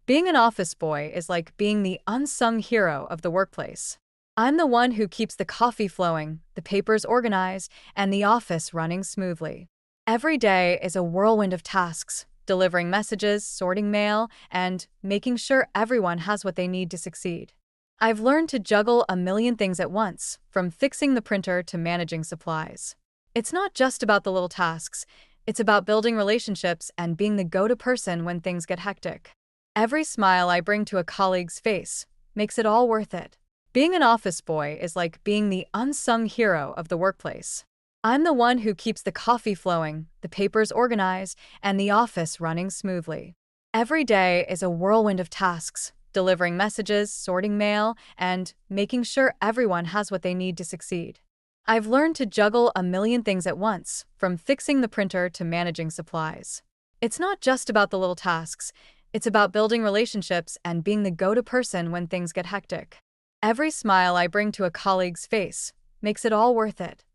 Being an office boy is like being the unsung hero of the workplace. I'm the one who keeps the coffee flowing, the papers organized, and the office running smoothly. Every day is a whirlwind of tasks, delivering messages, sorting mail, and making sure everyone has what they need to succeed. I've learned to juggle a million things at once, from fixing the printer to managing supplies. It's not just about the little tasks, it's about building relationships and being the go-to person when things get hectic. Every smile I bring to a colleague's face makes it all worth it. Being an office boy is like being the unsung hero of the workplace. I'm the one who keeps the coffee flowing, the papers organized, and the office running smoothly. Every day is a whirlwind of tasks, delivering messages, sorting mail, and making sure everyone has what they need to succeed. I've learned to juggle a million things at once, from fixing the printer to managing supplies. It's not just about the little tasks, it's about building relationships and being the go-to person when things get hectic. Every smile I bring to a colleague's face makes it all worth it.